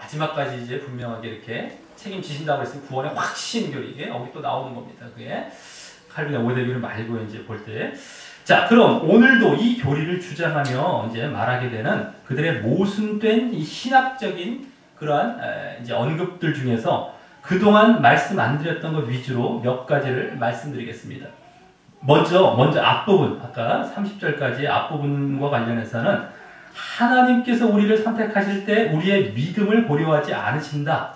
마지막까지 이제 분명하게 이렇게 책임지신다고 했으니 구원의 확신 교리, 여기 또 나오는 겁니다. 그게 칼빈의 오대비를 말고 이제 볼 때. 자, 그럼 오늘도 이 교리를 주장하며 이제 말하게 되는 그들의 모순된 이 신학적인 그러한 이제 언급들 중에서 그동안 말씀 안 드렸던 것 위주로 몇 가지를 말씀드리겠습니다. 먼저 앞부분, 아까 30절까지의 앞부분과 관련해서는 하나님께서 우리를 선택하실 때 우리의 믿음을 고려하지 않으신다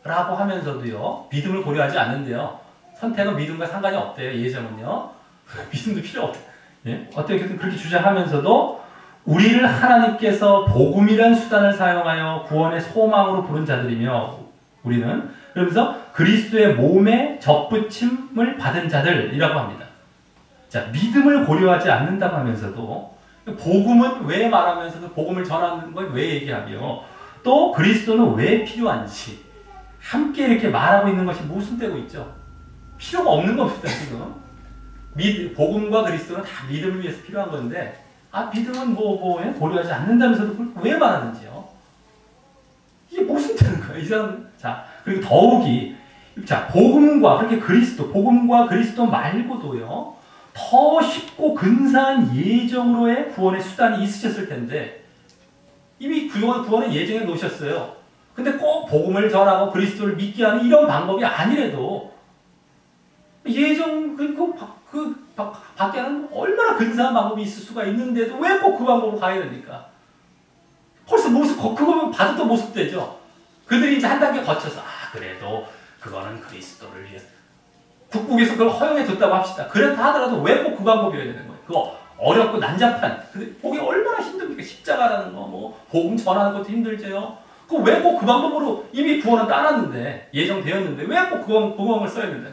라고 하면서도요, 믿음을 고려하지 않는데요. 선택은 믿음과 상관이 없대요. 예정은요. 믿음도 필요 없다. 예? 어떻게든 그렇게 주장하면서도 우리를 하나님께서 복음이란 수단을 사용하여 구원의 소망으로 부른 자들이며 우리는 그러면서 그리스도의 몸에 접붙임을 받은 자들이라고 합니다. 자, 믿음을 고려하지 않는다고 하면서도 복음은 왜 말하면서도 복음을 전하는 걸 왜 얘기하며 또 그리스도는 왜 필요한지 함께 이렇게 말하고 있는 것이 모순되고 있죠. 필요가 없는 겁니다, 지금. 복음과 그리스도는 다 믿음을 위해서 필요한 건데, 믿음은 고려하지 않는다면서도 그걸 왜 말하는지요? 이게 모순되는 거예요, 이 사람. 자, 그리고 더욱이, 자, 복음과 그리스도 말고도요, 더 쉽고 근사한 예정으로의 구원의 수단이 있으셨을 텐데, 이미 구원의 예정에 놓으셨어요. 근데 꼭 복음을 전하고 그리스도를 믿게 하는 이런 방법이 아니래도 예정 밖에 하는 얼마나 근사한 방법이 있을 수가 있는데도 왜 꼭 그 방법으로 가야 됩니까? 벌써 그거면 봐도 또 모습되죠. 그들이 이제 한 단계 거쳐서 그래도 그거는 그리스도를 위해서 국국에서 그걸 허용해 줬다고 합시다. 그렇다 하더라도 왜 꼭 그 방법이어야 되는 거예요? 그거 어렵고 난잡한 보기 얼마나 힘듭니까? 십자가라는 거 복음 전하는 것도 힘들죠. 그 왜 꼭 그 방법으로 이미 구원은 따랐는데 예정되었는데 왜 꼭 그 방법을 써야 된다?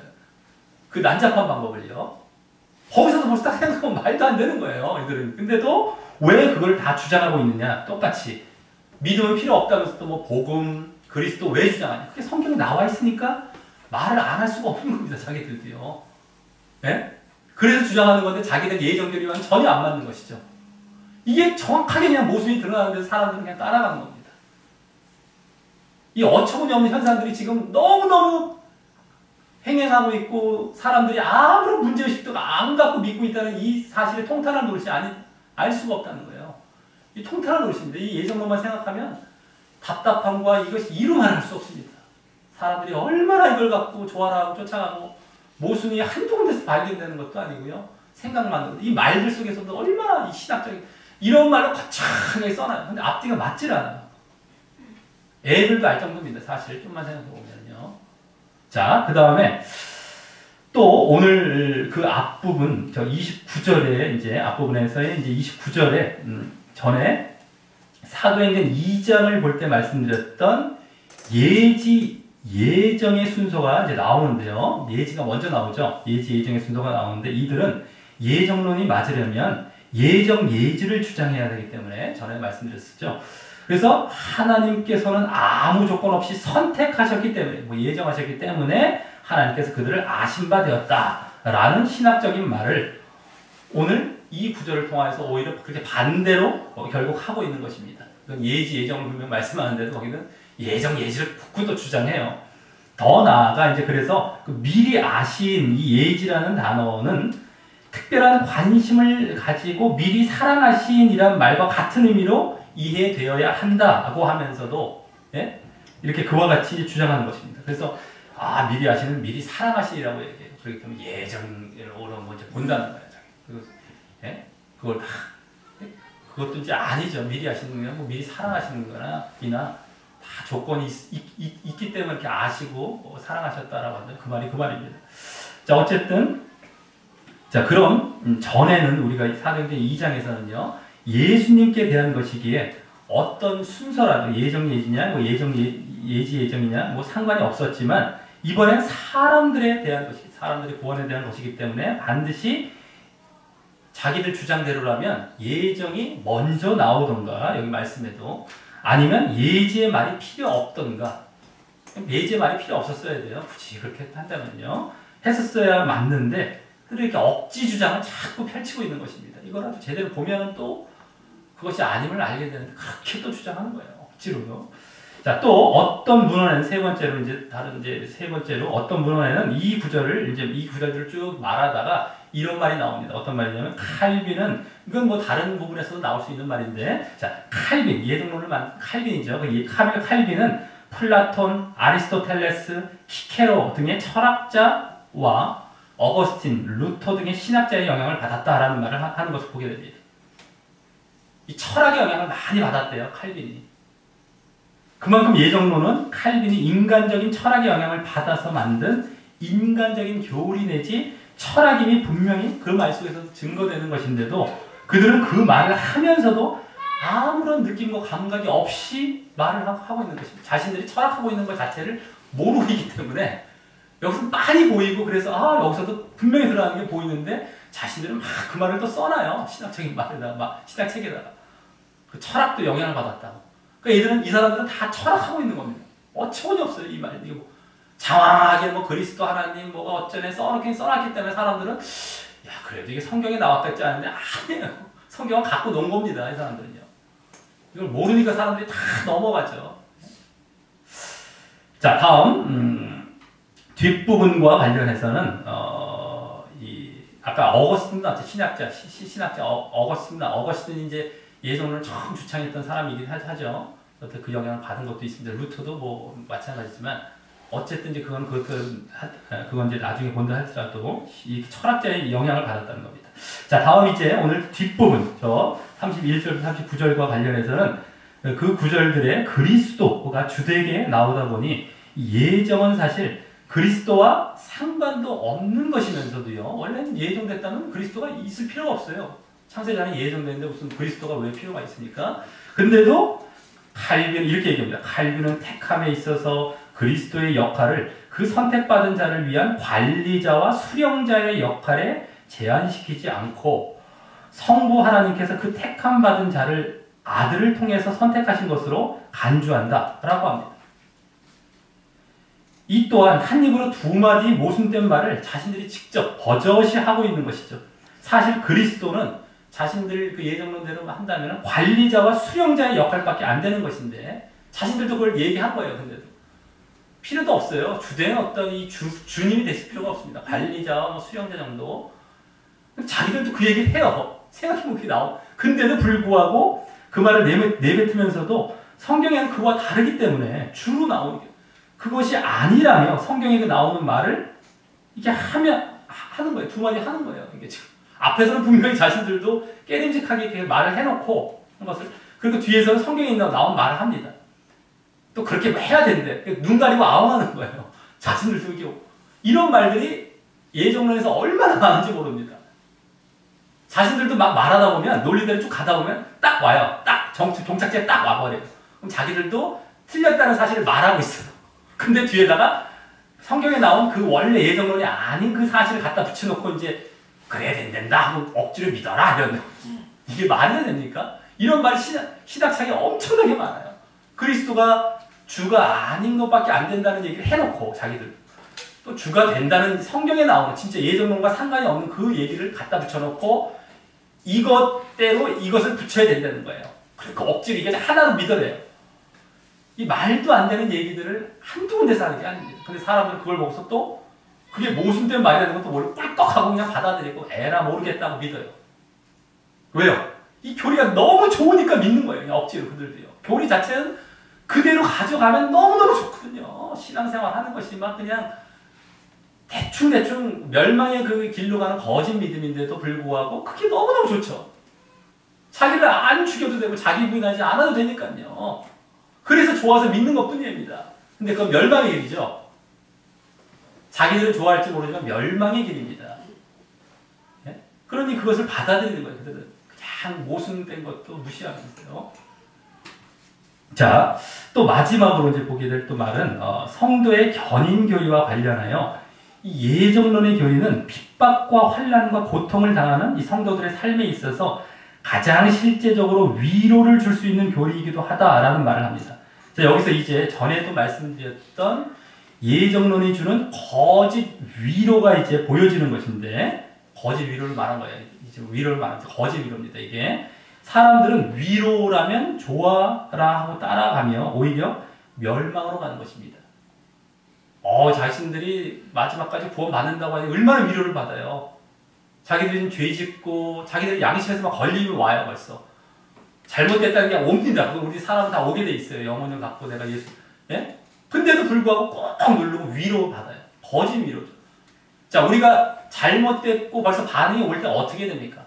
그 난잡한 방법을요. 거기서도 벌써 딱 생각하면 말도 안 되는 거예요. 이들은. 근데도 왜 그걸 다 주장하고 있느냐? 똑같이 믿음은 필요 없다면서 또 복음, 그리스도 왜 주장하냐? 그게 성경에 나와 있으니까 말을 안 할 수가 없는 겁니다. 자기들도요. 네? 그래서 주장하는 건데 자기들 예정교리와는 전혀 안 맞는 것이죠. 이게 정확하게 그냥 모순이 드러나는데 사람들은 그냥 따라가는 겁니다. 이 어처구니없는 현상들이 지금 너무너무 행행하고 있고 사람들이 아무런 문제의식도 안 갖고 믿고 있다는 이 사실의 통탄한 노릇이 알 수가 없다는 거예요. 이 통탄한 노릇입니다. 이 예정론만 생각하면 답답함과 이것이 이루만 할 수 없습니다. 사람들이 얼마나 이걸 갖고 조화하고 쫓아가고 모순이 한두 군데서 발견되는 것도 아니고요. 생각만 이 말들 속에서도 얼마나 이 신학적인 이런 말로 거창하게 써놔요. 근데 앞뒤가 맞질 않아요. 애들도 알 정도입니다. 사실 좀만 생각해 보면요. 자, 그 다음에 또 오늘 그 앞부분 저 29절에 이제 앞부분에서의 이제 29절에 전에 사도행전 2장을 볼 때 말씀드렸던 예정의 순서가 이제 나오는데요. 예지가 먼저 나오죠. 예정의 순서가 나오는데 이들은 예정론이 맞으려면 예지를 주장해야 되기 때문에 전에 말씀드렸었죠. 그래서 하나님께서는 아무 조건 없이 선택하셨기 때문에 예정하셨기 때문에 하나님께서 그들을 아신 바 되었다라는 신학적인 말을 오늘 이 구절을 통해서 오히려 그렇게 반대로 결국 하고 있는 것입니다. 예정을 분명 말씀하는데도 거기는 예지를 굳고 또 주장해요. 더 나아가 이제 그래서 그 미리 아신 이 예지라는 단어는 특별한 관심을 가지고 미리 사랑하신이란 말과 같은 의미로 이해되어야 한다고 하면서도 이렇게 그와 같이 주장하는 것입니다. 그래서 미리 아시는 미리 사랑하시라고 얘기해요. 그렇기 때문에 예정으로 먼저 본다는 거예요. 그걸 다 그것도 이제 아니죠. 미리 아시는 건 미리 사랑하시는 거나 다 조건이 있기 때문에 이렇게 아시고 사랑하셨다라고 하는 그 말입니다. 자, 어쨌든 자, 그럼 전에는 우리가 사도행전 2장에서는요. 예수님께 대한 것이기에 어떤 순서라도 예정이냐 예정이냐 상관이 없었지만 이번엔 사람들에 대한 것이 사람들의 구원에 대한 것이기 때문에 반드시 자기들 주장대로라면 예정이 먼저 나오던가 여기 말씀에도 아니면 예지의 말이 필요 없던가 예지의 말이 필요 없었어야 돼요. 굳이 그렇게 한다면요. 했었어야 맞는데 이렇게 억지 주장을 자꾸 펼치고 있는 것입니다. 이거라도 제대로 보면은 또 그것이 아님을 알게 되는데 그렇게 또 주장하는 거예요. 억지로요. 자, 또 어떤 문헌에는 세 번째로 이제 다른 이제 세 번째로 어떤 문헌에는 이 구절을 이제 이 구절들을 쭉 말하다가 이런 말이 나옵니다. 어떤 말이냐면 칼빈은 이건 뭐 다른 부분에서도 나올 수 있는 말인데, 자, 칼빈 예정론을 만 칼빈이죠. 칼빈은 플라톤, 아리스토텔레스, 키케로 등의 철학자와 어거스틴, 루터 등의 신학자의 영향을 받았다라는 말을 하는 것을 보게 됩니다. 이 철학의 영향을 많이 받았대요, 칼빈이. 그만큼 예정론은 칼빈이 인간적인 철학의 영향을 받아서 만든 인간적인 교리 내지 철학임이 분명히 그 말 속에서 증거되는 것인데도 그들은 그 말을 하면서도 아무런 느낌과 감각이 없이 말을 하고 있는 것입니다. 자신들이 철학하고 있는 것 자체를 모르고 있기 때문에 여기서 많이 보이고 그래서 여기서도 분명히 들어가는 게 보이는데 자신들은 막 그 말을 또 써놔요. 신학적인 말에다가 막 신학책에다가 그 철학도 영향을 받았다고. 그러니까 이 사람들은 다 철학하고 있는 겁니다. 어처구니 없어요, 이 말. 이거 뭐 장황하게 뭐 그리스도 하나님 뭐가 어쩌네 써놨기 때문에 사람들은 야 그래도 이게 성경에 나왔겠지 않은데 아니에요. 성경은 갖고 논 겁니다, 이 사람들은요. 이걸 모르니까 사람들이 다 넘어가죠. 자, 다음 뒷부분과 관련해서는 아까 어거스틴 나왔죠. 신학자 어거스틴이 이제 예정론을 처음 주창했던 사람이긴 하죠. 그 영향을 받은 것도 있습니다. 루터도 뭐 마찬가지지만 어쨌든 이제 그건 이제 나중에 본다 할지라도 이 철학자의 영향을 받았다는 겁니다. 자, 다음 이제 오늘 뒷부분 저 31절, 39절과 관련해서는 그 구절들의 그리스도가 주되게 나오다 보니 예정은 사실 그리스도와 상관도 없는 것이면서도요. 원래는 예정됐다면 그리스도가 있을 필요가 없어요. 창세전에 예정됐는데 무슨 그리스도가 왜 필요가 있습니까? 근데도 칼빈은 이렇게 얘기합니다. 칼빈은 택함에 있어서 그리스도의 역할을 그 선택받은 자를 위한 관리자와 수령자의 역할에 제한시키지 않고 성부 하나님께서 그 택함 받은 자를 아들을 통해서 선택하신 것으로 간주한다 라고 합니다. 이 또한 한 입으로 두 마디 모순된 말을 자신들이 직접 버젓이 하고 있는 것이죠. 사실 그리스도는 자신들 그 예정론대로 한다면 관리자와 수령자의 역할밖에 안 되는 것인데 자신들도 그걸 얘기한 거예요. 근데도 필요도 없어요. 주된 어떤 이 주님이 되실 필요가 없습니다. 관리자와 뭐 수령자 정도. 자기들도 그 얘기를 해요. 생각해보면 그게 나오. 근데도 불구하고 그 말을 내뱉으면서도 성경에는 그와 다르기 때문에 주로 나오는 게 그것이 아니라며 성경에 나오는 말을 이렇게 하는 거예요. 두 마디 하는 거예요. 이게 지금 앞에서는 분명히 자신들도 깨림직하게 이렇게 말을 해놓고 한 것을 그리고 뒤에서는 성경에 나온 말을 합니다. 또 그렇게 해야 되는데 눈 가리고 아웅하는 거예요. 자신들도 이런 말들이 예정론에서 얼마나 많은지 모릅니다. 자신들도 막 말하다 보면 논리대로 쭉 가다 보면 딱 와요. 딱 종착지에 딱 와버려요. 그럼 자기들도 틀렸다는 사실을 말하고 있어요. 근데 뒤에다가 성경에 나온 그 원래 예정론이 아닌 그 사실을 갖다 붙여놓고 이제 그래야 된다 하고 억지로 믿어라 이런 이게 말이 됩니까? 이런 말이 신학창에 엄청나게 많아요. 그리스도가 주가 아닌 것밖에 안 된다는 얘기를 해놓고 자기들 또 주가 된다는 성경에 나오는 진짜 예정론과 상관이 없는 그 얘기를 갖다 붙여놓고 이것대로 이것을 붙여야 된다는 거예요. 그러니까 억지로 이게 하나로 믿어래요. 이 말도 안 되는 얘기들을 한두 군데서 하는 게 아닙니다. 근데 사람들은 그걸 보고서 또 그게 모순된 말이라는 것도 모르고 꿀꺽하고 그냥 받아들이고 에라 모르겠다고 믿어요. 왜요? 이 교리가 너무 좋으니까 믿는 거예요. 그냥 억지로 그들도요. 교리 자체는 그대로 가져가면 너무너무 좋거든요. 신앙생활 하는 것이 막 그냥 대충 멸망의 그 길로 가는 거짓 믿음인데도 불구하고 그게 너무너무 좋죠. 자기를 안 죽여도 되고 자기 부인하지 않아도 되니까요. 그래서 좋아서 믿는 것뿐입니다. 근데 그건 멸망의 길이죠. 자기들은 좋아할지 모르지만 멸망의 길입니다. 예? 그러니 그것을 받아들이는 거예요. 그들은 그냥 모순된 것도 무시하면서요. 자, 또 마지막으로 이제 보게 될 또 말은 성도의 견인 교리와 관련하여 이 예정론의 교리는 핍박과 환난과 고통을 당하는 이 성도들의 삶에 있어서 가장 실제적으로 위로를 줄 수 있는 교리이기도 하다라는 말을 합니다. 자, 여기서 이제 전에도 말씀드렸던 예정론이 주는 거짓 위로가 이제 보여지는 것인데 거짓 위로를 말한 거예요. 이제 위로를 말하는 거짓 위로입니다. 이게 사람들은 위로라면 좋아라 하고 따라가며 오히려 멸망으로 가는 것입니다. 자신들이 마지막까지 구원 받는다고 하니 얼마나 위로를 받아요. 자기들은 죄 짓고 자기들 양심에서 막 걸리면 와요. 벌써 잘못됐다는 게 옵니다. 우리 사람은 다 오게 돼 있어요. 영혼을 갖고 내가 예수, 예? 근데도 불구하고 꼭 누르고 위로 받아요. 거짓 위로죠. 자, 우리가 잘못됐고 벌써 반응이 올 때 어떻게 됩니까?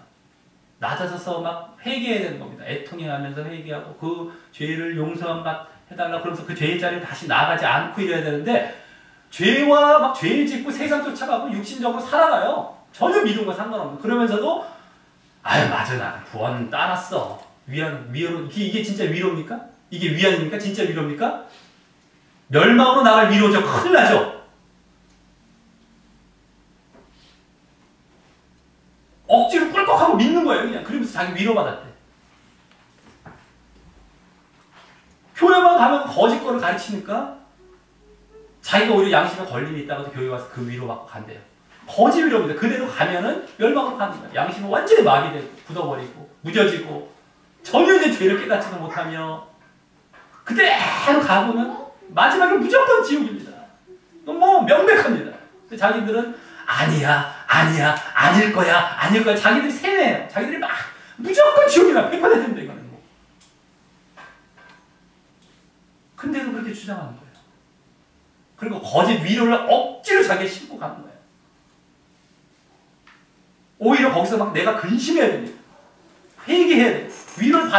낮아져서 막 회개해야 되는 겁니다. 애통해하면서 회개하고 그 죄를 용서 막 해달라 그러면서 그 죄의 자리에 다시 나아가지 않고 이래야 되는데 죄와 막 죄를 짓고 세상 쫓아가고 육신적으로 살아가요. 전혀 믿음과 상관없는. 그러면서도 맞아 나 구원 따랐어. 위로 이게 진짜 위로입니까? 이게 위안입니까? 진짜 위로입니까? 멸망으로 나갈 위로죠. 큰일 나죠. 억지로 꿀꺽하고 믿는 거예요. 그냥 그러면서 자기 위로받았대. 교회만 가면 거짓 거를 가르치니까 자기가 오히려 양심에 걸림이 있다가도 교회 와서 그 위로받고 간대요. 거짓 위로입니다. 그대로 가면은 멸망으로 가는 거예요. 양심은 완전히 마비되고 굳어버리고 무뎌지고 전혀 이제 죄를 깨닫지도 못하며 그대로 가보면 마지막에 무조건 지옥입니다. 뭐 명백합니다. 자기들은 아니야 아닐 거야 자기들이 세뇌해요. 자기들이 막 무조건 지옥이다 100%인데 이거는 뭐. 근데도 그렇게 주장하는 거예요. 그리고 거짓 위로를 억지로 자기에 심고 가는 거예요. 오히려 거기서 막 내가 근심해야 됩니다. 회개해야 돼요. 위로를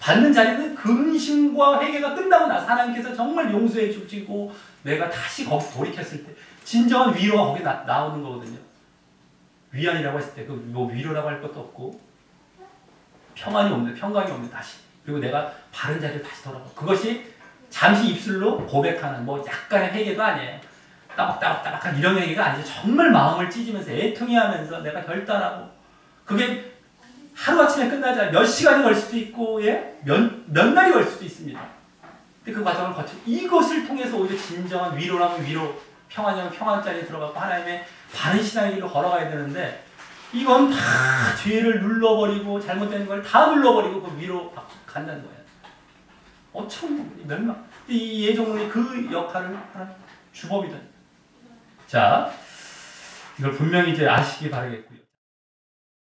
받는 자리는 근심과 회개가 끝나고 나서 하나님께서 정말 용서해 주시고 내가 다시 거기 돌이켰을 때 진정한 위로가 거기 나오는 거거든요. 위안이라고 했을 때 그 뭐 위로라고 할 것도 없고 평안이 옵니다. 다시. 그리고 내가 바른 자리로 다시 돌아가고 그것이 잠시 입술로 고백하는 뭐 약간의 회개도 아니에요. 따박따박한 이런 회개가 아니죠. 정말 마음을 찢으면서 애통해하면서 내가 결단하고 그게 하루아침에 끝나지 않아요. 몇 시간이 걸 수도 있고 몇 날이 걸 수도 있습니다. 근데 그 과정을 거쳐 이것을 통해서 오히려 진정한 위로라면 위로 평안이라면 평안 자리에 들어가고 하나님의 바른 신앙의 길로 걸어가야 되는데 이건 다 죄를 눌러버리고 잘못된 걸 다 눌러버리고 그 위로 간다는 거예요. 멸망. 이 예정론이 그 역할을 하는 주범이다. 자, 이걸 분명히 이제 아시기 바라겠고요.